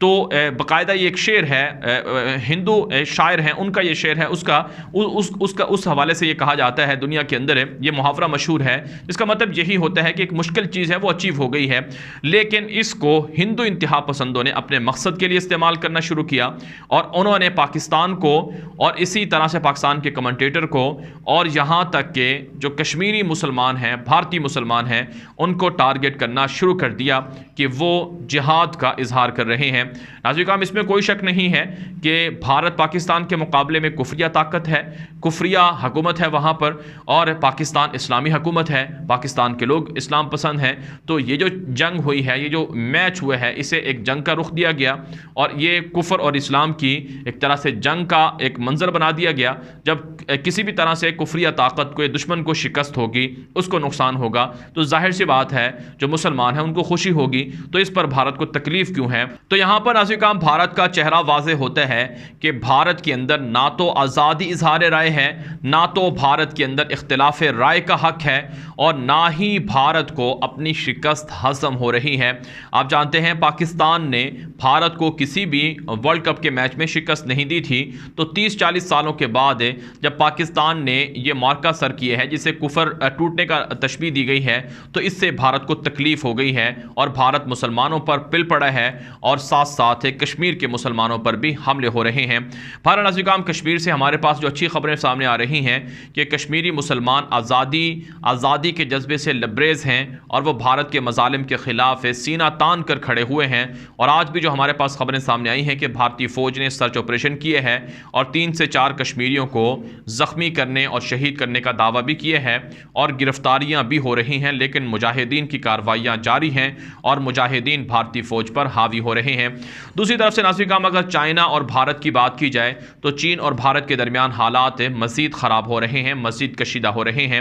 تو باقاعدہ یہ ایک شعر ہے، ہندو شاعر ہیں ان کا یہ شعر ہے، اس حوالے سے یہ کہا جاتا ہے دنیا کے اندر یہ محاورہ مشہور ہے، جس کا مطلب یہی ہوتا ہے کہ ایک مشکل چیز ہے وہ اچیو ہو گئی ہے، لیکن اس کو ہندو انتہا پسندوں نے اپنے مقصد کے لیے استعمال کرنا شروع کیا، اور انہوں نے پاکستان کو اور اسی طرح سے پاکستان کے کمنٹیٹر کو اور یہاں تک کہ جو کشمیری مسلمان ہیں، بھارتی مسلمان ہیں، ان کو ٹارگٹ کرنا شروع کر دیا کہ وہ جہاد کا اظہار کر رہے ہیں۔ ناظرین کرام، اس میں کوئی شک نہیں ہے کہ بھارت پاکستان کے مقابلے میں کفریہ طاقت ہے، کفریہ حکومت ہے وہاں پر، اور پاکستان اسلامی حکومت ہے، پاکستان کے لوگ اسلام پسند ہیں۔ تو یہ جو جنگ ہوئی ہے، یہ جو میچ ہوئے ہے، اسے ایک جنگ کا رخ دیا گیا، اور یہ کفر اور اسلام کی ایک طرح سے جنگ کا ایک منظر بنا دیا گیا۔ جب کسی بھی طرح سے کفریہ طاقت کو، دشمن کو شکست ہوگی، اس کو نقصان ہوگا، تو ظاہر سی بات ہے جو مسلمان ہیں ان کو خوشی ہوگی، تو اس پر بھارت کو تکلیف کیوں ہے؟ تو یہاں پر ناظرین کرام بھارت کا چہرہ واضح ہوتا ہے کہ بھارت کے اندر نہ تو آزادی اظہار رائے ہے، نہ تو بھارت کے اندر اختلاف رائے کا حق ہے، اور نہ ہی بھارت کو اپنی شکست ہضم ہو رہی ہے۔ آپ جانتے ہیں پاکستان نے بھارت کو کسی بھی ورلڈ کپ کے میچ میں شکست نہیں دی تھی، تو 30-40 سالوں کے بعد جب پاکستان نے یہ مارکہ سر کیے ہے جسے کفر ٹوٹنے کا تشبیہ دی گئی ہے، تو اس سے بھارت کو تکلیف ہو گئی ہے، اور بھارت مسلمانوں پر پل پڑا ہے، اور ساتھ ساتھ کشمیر کے مسلمانوں پر بھی حملے ہو رہے ہیں۔ بہرحال ناظرین کرام، کشمیر سے ہمارے پاس جو اچھی خبریں سامنے آ رہی ہیں کہ کشمیری مسلمان آزادی کے جذبے سے لبریز ہیں، اور وہ بھارت کے مظالم کے خلاف سینہ تان کر کھڑے ہوئے ہیں۔ اور آج بھی جو ہمارے پاس خبریں سامنے آئی ہیں کہ بھارتی فوج نے سرچ آپریشن کیے ہیں اور 3 سے 4 کشمیریوں کو زخمی کرنے اور شہید کرنے کا دعویٰ بھی کیے ہیں، اور گرفتاریاں بھی ہو رہی ہیں، لیکن مجاہدین کی کارروائیاں جاری ہیں، اور مجاہدین بھارتی فوج پر حاوی ہو رہے ہیں۔ دوسری طرف سے ناظرین کرام، اگر چائنا اور بھارت کی بات کی جائے تو چین اور بھارت کے درمیان حالات مزید خراب ہو رہے ہیں، مزید کشیدہ ہو رہے ہیں۔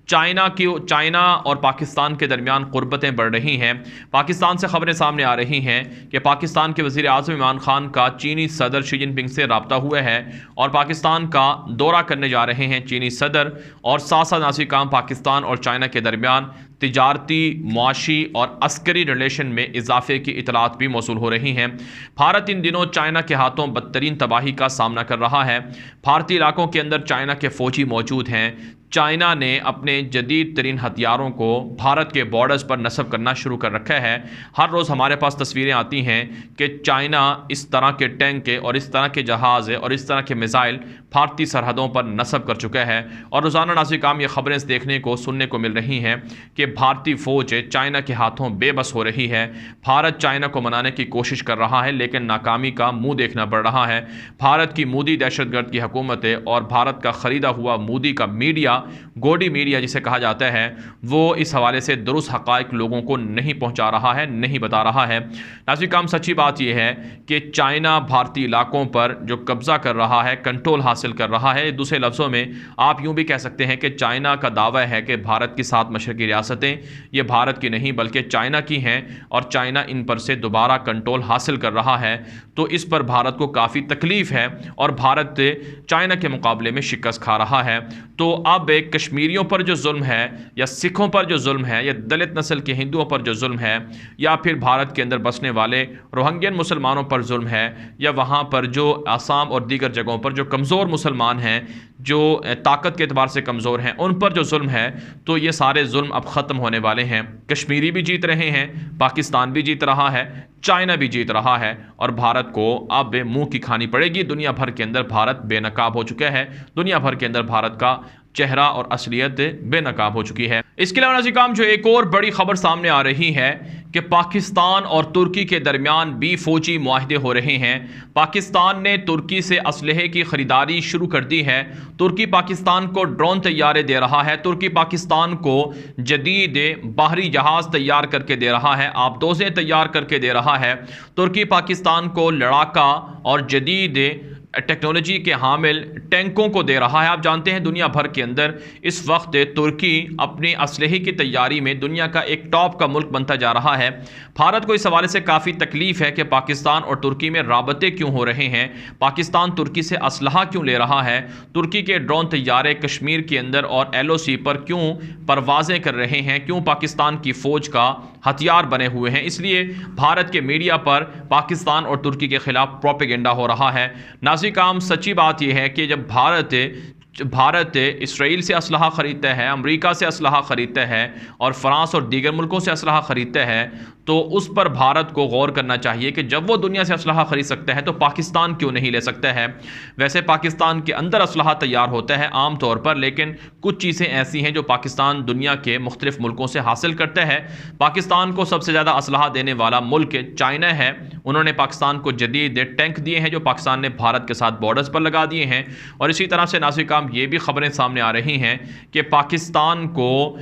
چائنا اور پاکستان کے درمیان قربتیں بڑھ رہی ہیں۔ پاکستان سے خبریں سامنے آ رہی ہیں کہ پاکستان کے وزیر اعظم عمران خان کا چینی صدر شی جن پنگ سے رابطہ ہوا ہے، اور پاکستان کا دورہ کرنے جا رہے ہیں چینی صدر، اور ساتھ ساتھ ناظرین کرام پاکستان اور چائنا کے درمیان تجارتی، معاشی اور عسکری ریلیشن میں اضافے کی اطلاعات بھی موصول ہو رہی ہیں۔ بھارت ان دنوں چائنا کے ہاتھوں بدترین تباہی کا سامنا کر رہا ہے۔ بھارتی علاقوں کے اندر چائنا کے فوجی موجود ہیں۔ چائنا نے اپنے جدید ترین ہتھیاروں کو بھارت کے بارڈرز پر نصب کرنا شروع کر رکھا ہے۔ ہر روز ہمارے پاس تصویریں آتی ہیں کہ چائنا اس طرح کے ٹینک اور اس طرح کے جہاز اور اس طرح کے میزائل بھارتی سرحدوں پر نصب کر چکا ہے، اور روزانہ ناظرین کرام یہ خبریں دیکھنے کو، سننے کو مل رہی ہیں کہ بھارتی فوج چائنا کے ہاتھوں بے بس ہو رہی ہے۔ بھارت چائنا کو منانے کی کوشش کر رہا ہے، لیکن ناکامی کا منہ دیکھنا پڑ رہا ہے۔ بھارت کی مودی دہشت گرد کی حکومت اور بھارت کا خریدا ہوا مودی کا میڈیا، گوڈی میڈیا جسے کہا جاتا ہے، وہ اس حوالے سے درست حقائق لوگوں کو نہیں پہنچا رہا ہے، نہیں بتا رہا ہے۔ ناظرین کرام، سچی بات یہ ہے کہ چائنا بھارتی علاقوں پر جو قبضہ کر رہا ہے، کنٹرول حاصل کر رہا ہے۔ دوسرے لفظوں میں آپ یوں بھی کہہ سکتے ہیں کہ چائنا کا دعویٰ ہے کہ بھارت کی 7 مشرقی ریاستیں یہ بھارت کی نہیں بلکہ چائنا کی ہیں، اور چائنا ان پر سے دوبارہ کنٹرول حاصل کر رہا ہے۔ تو اس پر بھارت کو کافی تکلیف ہے، اور بھارت چائنا کے مقابلے میں شکست کھا رہا ہے۔ تو اب کشمیریوں پر جو ظلم ہے، یا سکھوں پر جو ظلم ہے، یا دلت نسل کے ہندوؤں پر جو ظلم ہے، یا پھر بھارت کے اندر بسنے والے روہنگین مسلمانوں پر ظلم ہے، یا وہاں پر جو آسام اور دیگر جگہوں پر جو کمزور مسلمان ہیں، جو طاقت کے اعتبار سے کمزور ہیں، ان پر جو ظلم ہے، تو یہ سارے ظلم اب ختم ہونے والے ہیں۔ کشمیری بھی جیت رہے ہیں، پاکستان بھی جیت رہا ہے، چائنا بھی جیت رہا ہے، اور بھارت کو اب منہ کی کھانی پڑے گی۔ دنیا بھر کے اندر بھارت بے نقاب ہو چکا ہے، دنیا بھر کے اندر بھارت کا چہرہ اور اصلیت بے نقاب ہو چکی ہے۔ اس کے علاوہ ناظرین کرام، جو ایک اور بڑی خبر سامنے آ رہی ہے کہ پاکستان اور ترکی کے درمیان بھی فوجی معاہدے ہو رہے ہیں۔ پاکستان نے ترکی سے اسلحے کی خریداری شروع کر دی ہے۔ ترکی پاکستان کو ڈرون طیارے دے رہا ہے، ترکی پاکستان کو جدید بحری جہاز تیار کر کے دے رہا ہے، آبدوزیں تیار کر کے دے رہا ہے۔ ترکی پاکستان کو لڑاکا اور جدید ٹیکنالوجی کے حامل ٹینکوں کو دے رہا ہے۔ آپ جانتے ہیں دنیا بھر کے اندر اس وقت ترکی اپنی اسلحے کی تیاری میں دنیا کا ایک ٹاپ کا ملک بنتا جا رہا ہے۔ بھارت کو اس حوالے سے کافی تکلیف ہے کہ پاکستان اور ترکی میں رابطے کیوں ہو رہے ہیں، پاکستان ترکی سے اسلحہ کیوں لے رہا ہے، ترکی کے ڈرون طیارے کشمیر کے اندر اور LOC پر کیوں پروازیں کر رہے ہیں، کیوں پاکستان کی فوج کا ہتھیار بنے ہوئے ہیں۔ اس لیے بھارت کے میڈیا پر پاکستان اور ترکی کے خلاف پروپیگنڈا ہو رہا ہے۔ ناظرین کرام، سچی بات یہ ہے کہ جب بھارت اسرائیل سے اسلحہ خریدتا ہے، امریکہ سے اسلحہ خریدتا ہے اور فرانس اور دیگر ملکوں سے اسلحہ خریدتا ہے، تو اس پر بھارت کو غور کرنا چاہیے کہ جب وہ دنیا سے اسلحہ خرید سکتا ہے تو پاکستان کیوں نہیں لے سکتا ہے۔ ویسے پاکستان کے اندر اسلحہ تیار ہوتا ہے عام طور پر، لیکن کچھ چیزیں ایسی ہیں جو پاکستان دنیا کے مختلف ملکوں سے حاصل کرتا ہے۔ پاکستان کو سب سے زیادہ اسلحہ دینے والا ملک چائنا ہے۔ انہوں نے پاکستان کو جدید ٹینک دیے ہیں جو پاکستان نے بھارت کے ساتھ بارڈرز پر لگا دیے ہیں۔ اور اسی طرح سے ناظرین کرام، یہ بھی خبریں سامنے آ رہی ہیں کہ پاکستان کو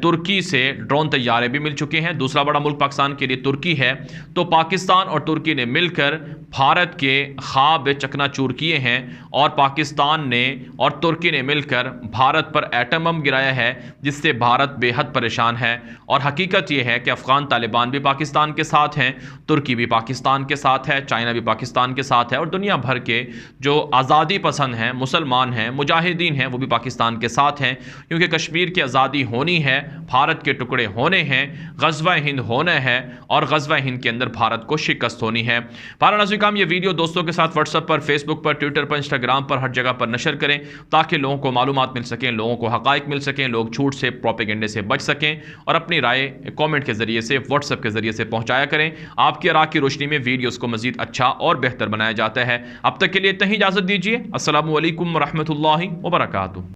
ترکی سے ڈرون طیارے بھی مل چکے ہیں۔ دوسرا بڑا ملک پاکستان کے لیے ترکی ہے، تو پاکستان اور ترکی نے مل کر بھارت کے خواب چکنا چور کیے ہیں، اور پاکستان نے اور ترکی نے مل کر بھارت پر ایٹم بم گرایا ہے، جس سے بھارت بے حد پریشان ہے۔ اور حقیقت یہ ہے کہ افغان طالبان بھی پاکستان کے ساتھ ہیں، ترکی بھی پاکستان کے ساتھ ہے، چائنا بھی پاکستان کے ساتھ ہے، اور دنیا بھر کے جو آزادی پسند ہیں، مسلمان ہیں، مجاہدین ہیں، وہ بھی پاکستان کے ساتھ ہیں، کیونکہ کشمیر کی آزادی ہونی ہے، بھارت کے ٹکڑے ہونے ہیں، غزوہ ہند ہونا ہے، اور غزوہ ہند کے اندر بھارت کو شکست ہونی ہے۔ ناظرین کرام، یہ ویڈیو دوستوں کے ساتھ واٹس ایپ پر، فیس بک پر، ٹویٹر پر، انسٹاگرام پر، ہر جگہ پر نشر کریں تاکہ لوگوں کو معلومات مل سکیں، لوگوں کو حقائق مل سکیں، لوگ جھوٹ سے، پروپیگنڈے سے بچ سکیں، اور اپنی رائے کامنٹ کے ذریعے سے، واٹس ایپ کے ذریعے سے پہنچایا کریں۔ آپ کی آراء کی روشنی میں ویڈیوز کو مزید اچھا اور بہتر بنایا جاتا ہے۔ اب تک کے لیے اتنا ہی اجازت دیجیے۔ السلام علیکم ورحمۃ اللہ وبرکاتہ۔